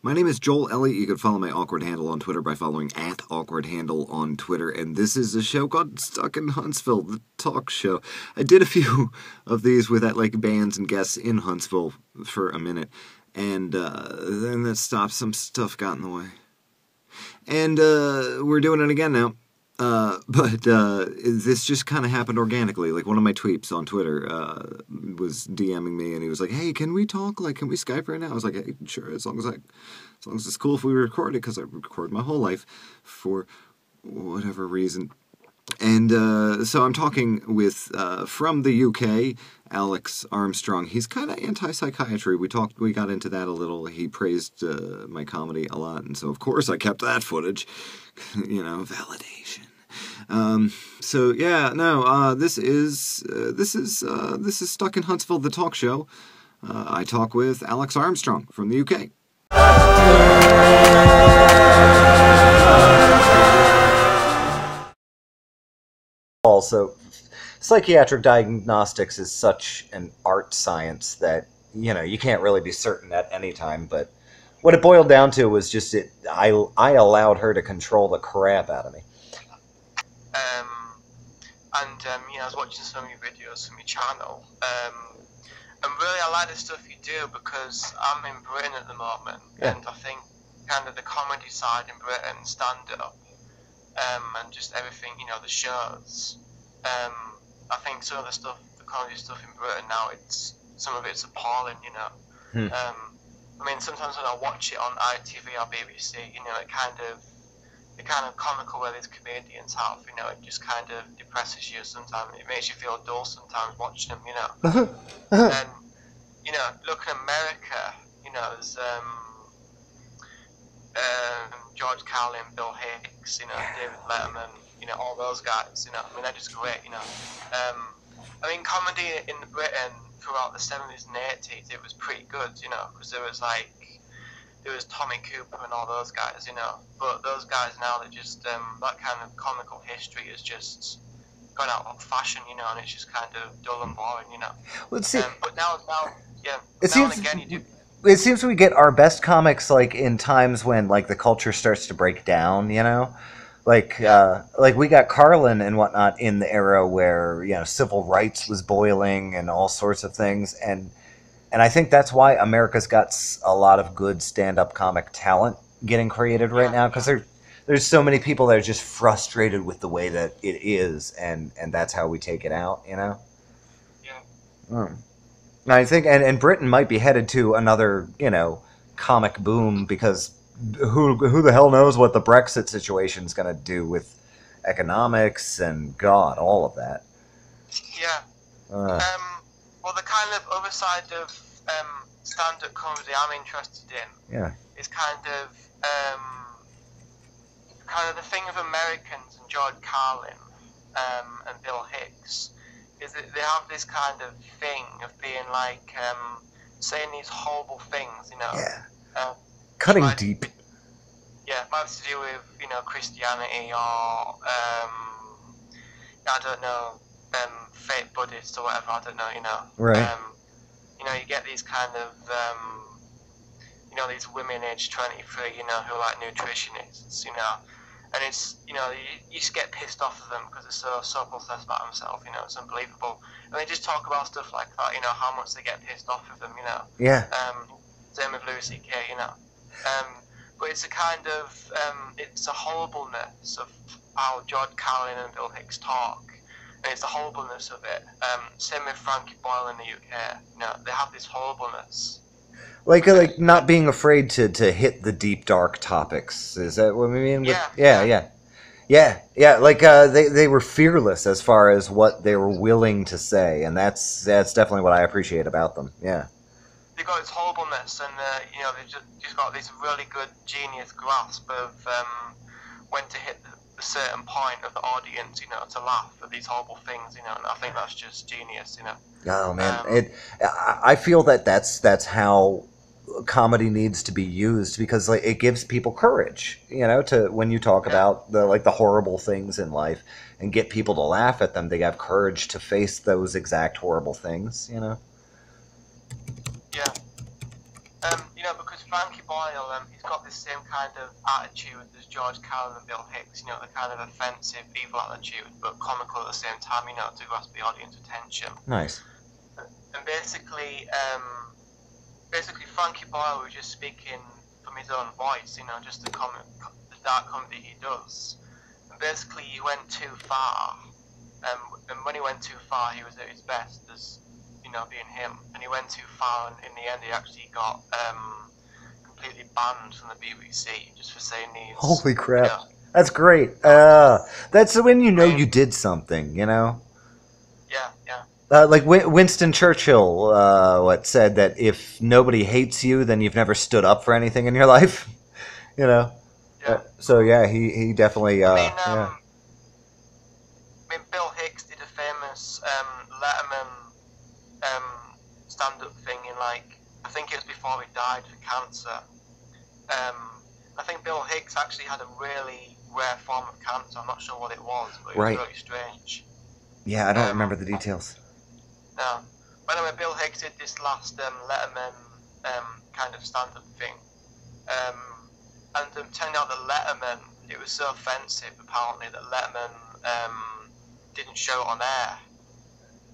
My name is Joel Elliott. You can follow my awkward handle on Twitter by following @awkwardhandle on Twitter. And this is a show called Stuck in Huntsville, the talk show. I did a few of these with bands and guests in Huntsville for a minute. And then that stopped. Some stuff got in the way. And we're doing it again now. But this just kind of happened organically. Like, one of my tweets on Twitter was DMing me, and he was like, "Hey, can we talk? Like, can we Skype right now?" I was like, "Hey, sure, as long as it's cool if we record it," because I record my whole life for whatever reason. And so I'm talking with from the UK, Alex Armstrong. He's kind of anti-psychiatry. We got into that a little. He praised my comedy a lot, and so of course I kept that footage. Validation. So yeah, no. This is Stuck in Huntsville, the talk show. I talk with Alex Armstrong from the UK. Also, psychiatric diagnostics is such an art science that, you can't really be certain at any time, but what it boiled down to was just I allowed her to control the crap out of me. I was watching some of your videos from your channel, and really I like the stuff you do because I'm in Britain at the moment, and I think kind of the comedy side in Britain, stand-up, and just everything, the shows. I think some of the comedy stuff in Britain now, some of it's appalling, sometimes when I watch it on ITV or BBC, the kind of comical way these comedians have, it just kind of depresses you sometimes. It makes you feel dull sometimes watching them, And, looking at America, there's George Carlin, Bill Hicks, David Letterman, all those guys, they're just great, comedy in Britain throughout the 70s and 80s, it was pretty good, because there was Tommy Cooper and all those guys, but those guys now, they're just, that kind of comical history is just gone out of fashion, and it's just kind of dull and boring, Well, see, but now, yeah, and again you do. It seems we get our best comics, like, in times when, like, the culture starts to break down, Like we got Carlin and whatnot in the era where, civil rights was boiling and all sorts of things. And I think that's why America's got a lot of good stand-up comic talent getting created right now, because there's so many people that are just frustrated with the way that it is, and that's how we take it out, Yeah. I think, and Britain might be headed to another, comic boom, because who the hell knows what the Brexit situation is going to do with economics and God, all of that. Yeah. Well, the kind of other side of stand-up comedy I'm interested in is kind of the thing of Americans and George Carlin and Bill Hicks is that they have this kind of thing of being like saying these horrible things, Cutting deep. Yeah, it might have to do with, Christianity or, I don't know, fake Buddhists or whatever, I don't know, Right. You get these kind of, these women aged 23, who are like nutritionists, and it's, you just get pissed off of them because they're so possessed about themselves, it's unbelievable. And they just talk about stuff like that, how much they get pissed off of them, Yeah. Same with Louis C.K., but it's a kind of, it's a horribleness of how George Carlin and Bill Hicks talk, and it's the horribleness of it. Same with Frankie Boyle in the UK, they have this horribleness. Like not being afraid to hit the deep, dark topics. Is that what we mean? Yeah. Like they were fearless as far as what they were willing to say, and that's definitely what I appreciate about them. Yeah. They got this horribleness, and they just got this really good genius grasp of when to hit the certain point of the audience, to laugh at these horrible things, and I think that's just genius, Oh man, I feel that's how comedy needs to be used, because like it gives people courage, to when you talk about the horrible things in life and get people to laugh at them, they have courage to face those exact horrible things, Yeah. Because Frankie Boyle, he's got this same kind of attitude as George Carlin and Bill Hicks, you know, the kind of offensive, evil attitude, but comical at the same time, you know, to grasp the audience attention. Nice. And basically Frankie Boyle was just speaking from his own voice, you know, just the dark comedy he does. And basically he went too far, and when he went too far, he was at his best as, you know, being him. And he went too far, and in the end, he actually got completely banned from the BBC just for saying these. Holy crap! You know, That's great. That's when you know you did something, you know. Yeah. Like Winston Churchill, said that if nobody hates you, then you've never stood up for anything in your life, you know. Yeah. So yeah, he definitely. I mean, Bill Hicks did a famous Letterman stand-up thing in, like, I think it was before he died for cancer. I think Bill Hicks actually had a really rare form of cancer. I'm not sure what it was, but it was really strange. Yeah, I don't remember the details. No. But anyway, Bill Hicks did this last Letterman kind of stand-up thing. And it turned out that Letterman, it was so offensive, apparently, that Letterman didn't show it on air.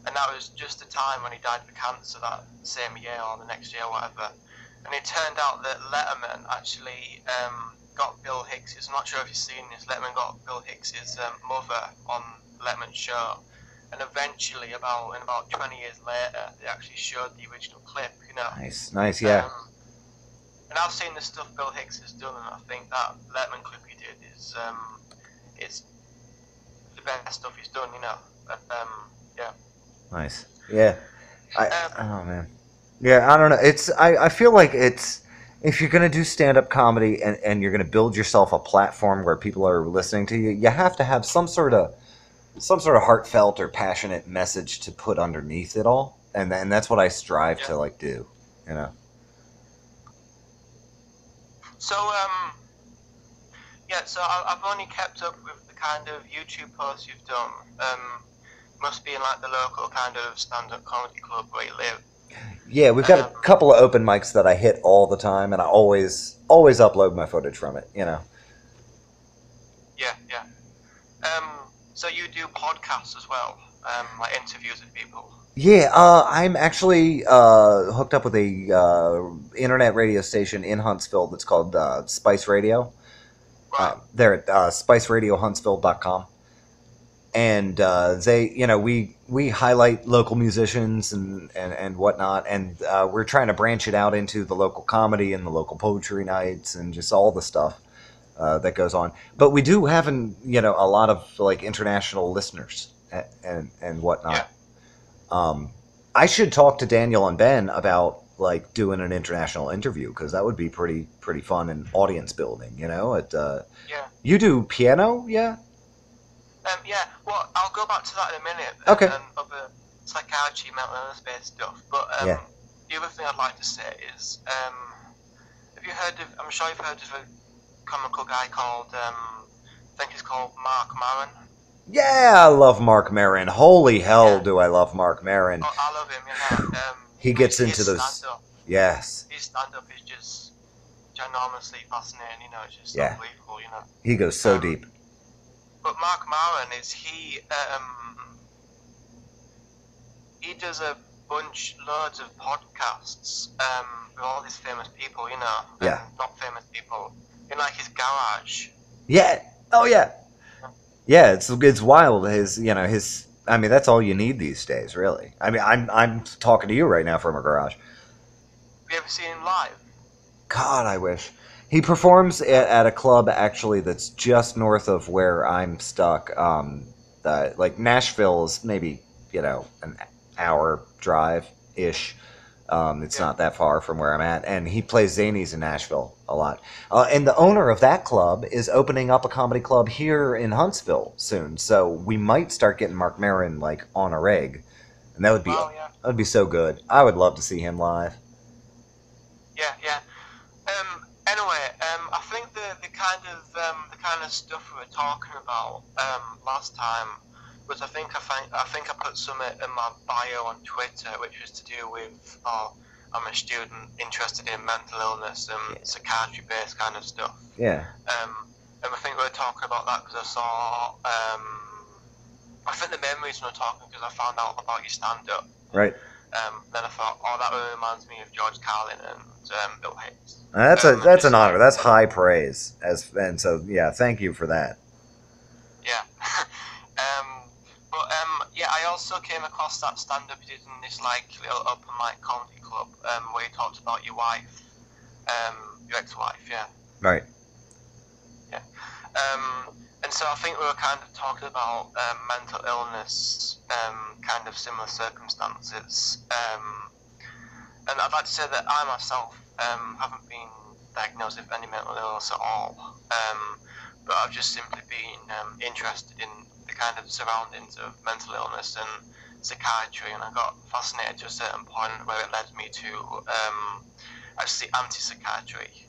And that was just the time when he died of cancer, that same year or the next year or whatever. And it turned out that Letterman actually got Bill Hicks's, I'm not sure if you've seen this, Letterman got Bill Hicks's mother on Letterman's show. And eventually, in about 20 years later, they actually showed the original clip, you know. Nice, yeah. And I've seen the stuff Bill Hicks has done, and I think that Letterman clip he did is the best stuff he's done, you know. But, yeah. Nice. Yeah. Oh man. Yeah, I don't know. I feel like it's, if you're gonna do stand-up comedy and you're gonna build yourself a platform where people are listening to you, you have to have some sort of heartfelt or passionate message to put underneath it all, and that's what I strive to like do, you know. So so I've only kept up with the kind of YouTube posts you've done. Must be in like the local kind of stand-up comedy club where you live. Yeah, we've got a couple of open mics that I hit all the time, and I always upload my footage from it, you know. Yeah. So you do podcasts as well, like interviews with people. Yeah, I'm actually hooked up with a internet radio station in Huntsville that's called Spice Radio. Right. They're at spiceradiohuntsville.com. And they, you know, we highlight local musicians and whatnot, and we're trying to branch it out into the local comedy and the local poetry nights and just all the stuff that goes on. But we do have, a lot of like international listeners and whatnot. Yeah. I should talk to Daniel and Ben about like doing an international interview, because that would be pretty fun and audience building. You know, You do piano, yeah. Yeah, well, I'll go back to that in a minute. Okay. And other psychiatry, mental illness-based stuff. But the other thing I'd like to say is, have you heard of? I'm sure you've heard of a comical guy called, I think he's called Marc Maron. Yeah, I love Marc Maron. Holy hell, do I love Marc Maron. Oh, I love him. You know, he gets into his those. Stand-up, yes. His stand-up is just ginormously fascinating. You know, it's just unbelievable. You know. He goes so deep. But Marc Maron he does loads of podcasts with all these famous people, you know, and not famous people, in like his garage. Yeah. Oh yeah. Yeah, it's wild. I mean, that's all you need these days, really. I mean, I'm talking to you right now from a garage. Have you ever seen him live? God, I wish. He performs at a club, actually, that's just north of where I'm stuck. Like, Nashville is maybe, an hour drive-ish. It's not that far from where I'm at. And he plays Zanies in Nashville a lot. And the owner of that club is opening up a comedy club here in Huntsville soon. So we might start getting Marc Maron, like, on a reg. And that would be so good. I would love to see him live. Yeah. Anyway, I think the kind of stuff we were talking about last time was I think I put some in my bio on Twitter, which was to do with I'm a student interested in mental illness and psychiatry-based kind of stuff. Yeah. And I think we were talking about that because I saw. I think the main reason we're talking because I found out about your stand-up. Right. Then I thought, oh, that really reminds me of George Carlin and Bill Hicks. That's an honor. That's high praise. And so yeah, thank you for that. Yeah. Yeah, I also came across that stand-up you did in this like little open mic comedy club where you talked about your wife, your ex-wife. Yeah. Right. Yeah. And so I think we were kind of talking about mental illness, kind of similar circumstances. And I'd like to say that I myself haven't been diagnosed with any mental illness at all. But I've just simply been interested in the kind of surroundings of mental illness and psychiatry, and I got fascinated to a certain point where it led me to actually anti-psychiatry.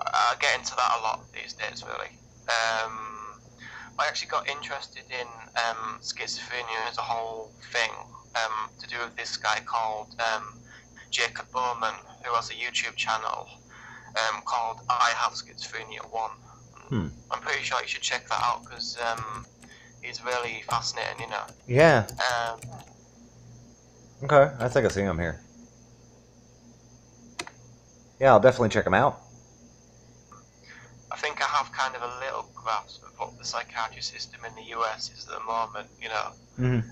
I get into that a lot these days, really. I actually got interested in schizophrenia as a whole thing to do with this guy called Jacob Bowman, who has a YouTube channel called I Have Schizophrenia 1. I'm pretty sure you should check that out because he's really fascinating, you know. Yeah. Okay, I think I see him here. Yeah, I'll definitely check him out. I think I have kind of a little grasp of what the psychiatry system in the US is at the moment, you know. Mm-hmm.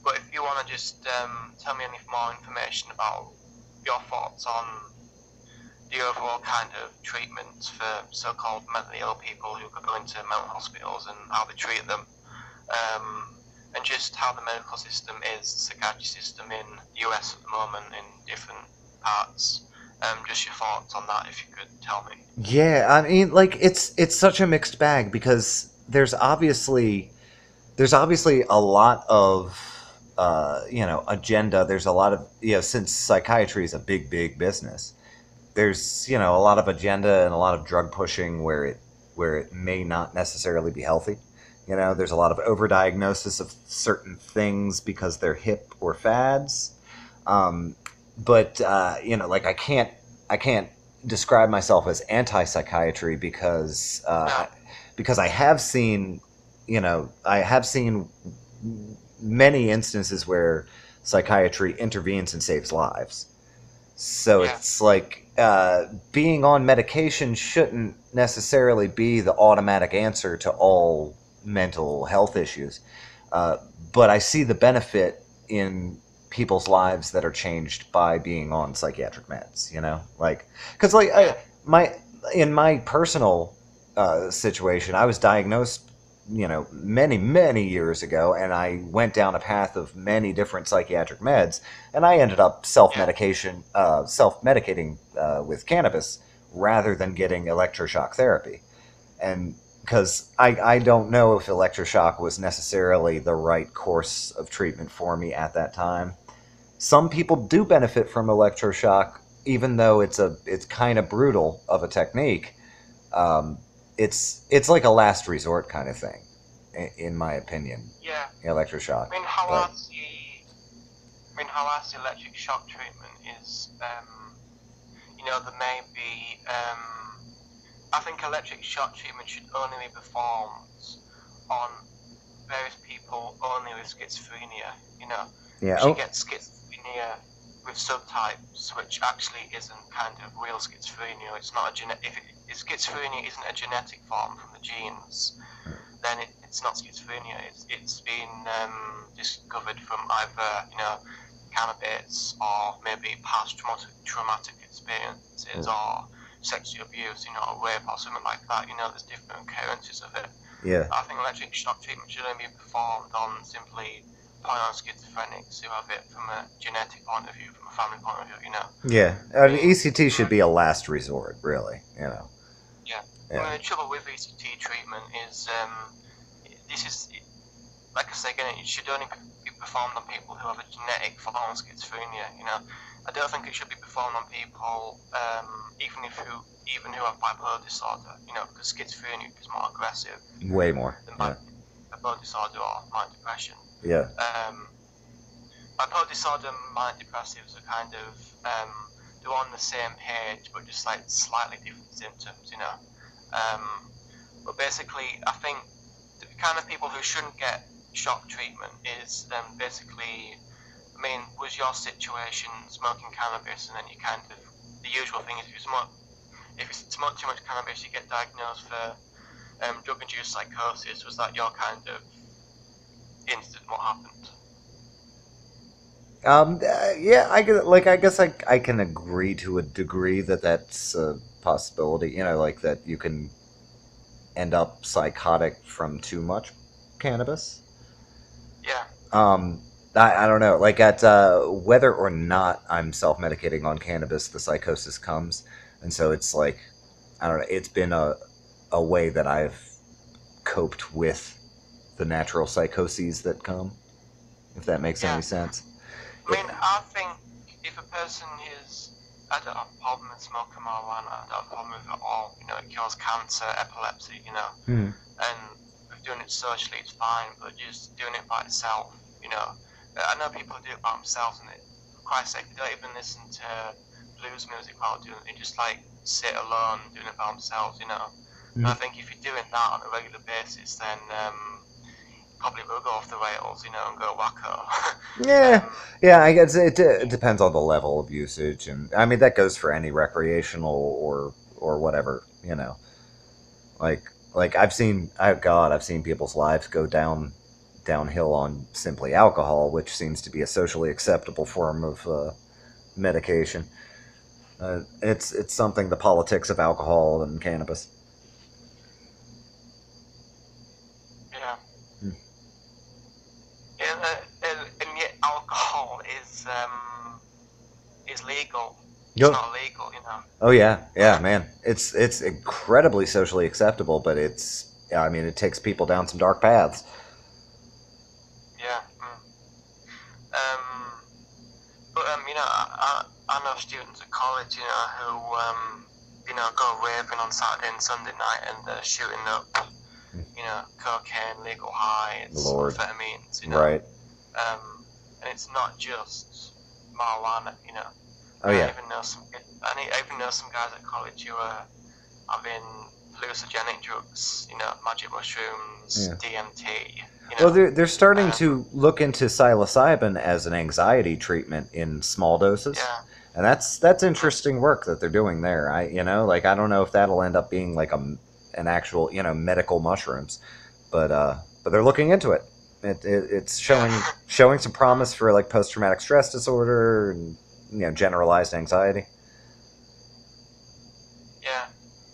But if you want to just tell me any more information about your thoughts on the overall kind of treatments for so-called mentally ill people who go into mental hospitals and how they treat them, and just how the medical system is, the psychiatry system in the US at the moment in different parts. Just your thoughts on that, if you could tell me. Yeah, I mean, like it's such a mixed bag because there's obviously a lot of agenda. There's a lot of since psychiatry is a big business. There's a lot of agenda and a lot of drug pushing where it may not necessarily be healthy. There's a lot of overdiagnosis of certain things because they're hip or fads. But like I can't describe myself as anti-psychiatry because I have seen many instances where psychiatry intervenes and saves lives. So it's like being on medication shouldn't necessarily be the automatic answer to all mental health issues. But I see the benefit in people's lives that are changed by being on psychiatric meds, because in my personal situation, I was diagnosed, many years ago, and I went down a path of many different psychiatric meds, and I ended up self-medicating with cannabis rather than getting electroshock therapy. And because I don't know if electroshock was necessarily the right course of treatment for me at that time. Some people do benefit from electroshock, even though it's kind of brutal of a technique. It's like a last resort kind of thing, in my opinion. Yeah. Electroshock. I mean, how I see electric shock treatment is, there may be. I think electric shock treatment should only be performed on various people only with schizophrenia. Yeah. She gets schizophrenia with subtypes, which actually isn't kind of real schizophrenia. It's not a genetic. If schizophrenia isn't a genetic form from the genes, then it's not schizophrenia. It's been discovered from either cannabis or maybe past traumatic experiences or sexual abuse, or rape or something like that. There's different occurrences of it. Yeah. I think electric shock treatment should only be performed on simply paranoid schizophrenics who have it from a genetic point of view, from a family point of view, Yeah. ECT should be a last resort, really, Yeah. I mean, the trouble with ECT treatment is, this is, like I say again, it should only be performed on people who have a genetic form of schizophrenia, I don't think it should be performed on people, even who have bipolar disorder, because schizophrenia is more aggressive. Way more. Than bipolar disorder or mild depression. Yeah. bipolar disorder and manic depressives are kind of they're on the same page, but just like slightly different symptoms, you know. But basically, I think the kind of people who shouldn't get shock treatment is basically, I mean, was your situation smoking cannabis, and then you kind of, the usual thing is if you smoke too much cannabis, you get diagnosed for drug-induced psychosis. Was that your kind of instant? What happened? Yeah, I guess I can agree to a degree that that's a possibility. You know, like that you can end up psychotic from too much cannabis. Yeah. I don't know. Like at whether or not I'm self-medicating on cannabis, the psychosis comes, and so it's like I don't know. It's been a way that I've coped with the natural psychoses that come. If that makes any sense. I mean, I think if a person I don't have a problem with smoking marijuana, I don't have a problem with it at all. You know, it cures cancer, epilepsy, you know. And with doing it socially, it's fine, but just doing it by itself, you know. I know people do it by themselves, and for Christ's sake, they don't even listen to blues music while doing it. They just like sit alone doing it by themselves, you know. And I think if you're doing that on a regular basis, then probably will go off the rails, you know, and go wacko. Yeah. I guess it depends on the level of usage, and I mean that goes for any recreational or whatever, you know. Like I've seen people's lives go downhill on simply alcohol, which seems to be a socially acceptable form of medication. It's something, the politics of alcohol and cannabis. Yeah. And yet alcohol is legal. It's not illegal, you know. Oh yeah, man. It's incredibly socially acceptable, but I mean, it takes people down some dark paths. Yeah. But you know, I know students at college, you know, who you know, go raving on Saturday and Sunday night, and they're shooting up, you know, cocaine, legal highs, amphetamines, you know. Right. And it's not just marijuana, you know. Oh yeah. I even know some guys at college who are having hallucinogenic drugs, you know, magic mushrooms, DMT. You know. Well, they're starting to look into psilocybin as an anxiety treatment in small doses. Yeah. And that's interesting work that they're doing there. I don't know if that'll end up being like an actual, you know, medical mushrooms, but they're looking into it. It's showing some promise for like post-traumatic stress disorder and, you know, generalized anxiety. Yeah.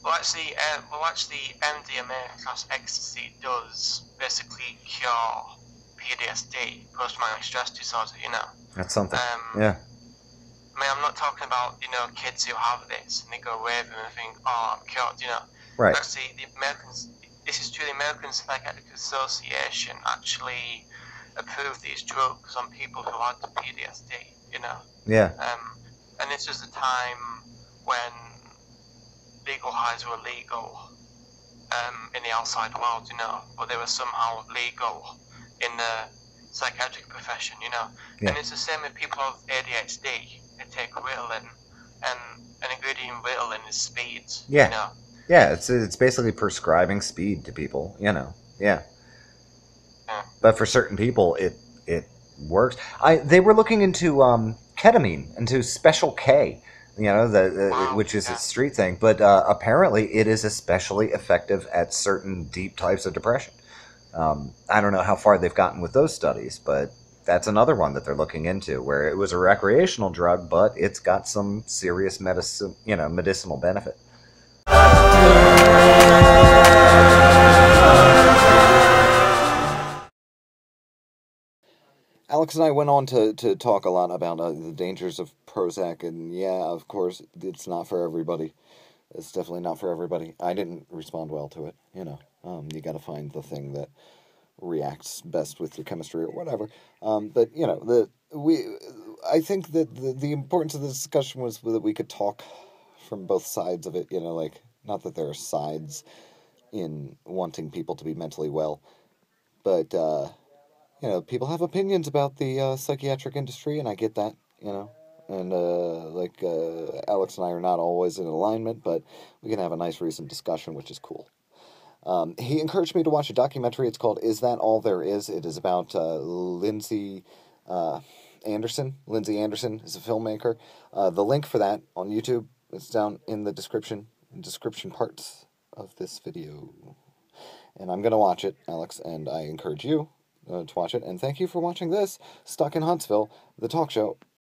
Well, actually, MDMA/ecstasy does basically cure PTSD, post-traumatic stress disorder. You know. That's something. Yeah. I mean, I'm not talking about, you know, kids who have this and they go raving and think, oh, I'm cured. You know. Right. Actually, this is true. The American Psychiatric Association actually approved these drugs on people who had PTSD. You know. Yeah. And this was the time when legal highs were legal in the outside world, you know, but they were somehow legal in the psychiatric profession, you know. Yeah. And it's the same with people with ADHD. They take Ritalin, and an ingredient in Ritalin is speed. Yeah. You know? Yeah, it's basically prescribing speed to people, you know. Yeah. But for certain people, it works. They were looking into ketamine, into Special K, you know, which is a street thing. But apparently, it is especially effective at certain deep types of depression. I don't know how far they've gotten with those studies, but that's another one that they're looking into, where it was a recreational drug, but it's got some serious medicinal benefit. Alex and I went on to talk a lot about the dangers of Prozac, and yeah, of course, it's not for everybody. It's definitely not for everybody. I didn't respond well to it, you know. You got to find the thing that reacts best with your chemistry or whatever. But you know, I think that the importance of the discussion was that we could talk from both sides of it. You know, like, not that there are sides in wanting people to be mentally well, but you know, people have opinions about the psychiatric industry, and I get that, you know. And, Alex and I are not always in alignment, but we can have a nice, recent discussion, which is cool. He encouraged me to watch a documentary. It's called Is That All There Is? It is about Lindsay Anderson. Lindsay Anderson is a filmmaker. The link for that on YouTube is down in the description parts of this video. And I'm going to watch it, Alex, and I encourage you to watch it. And thank you for watching this, Stuck in Huntsville, the talk show.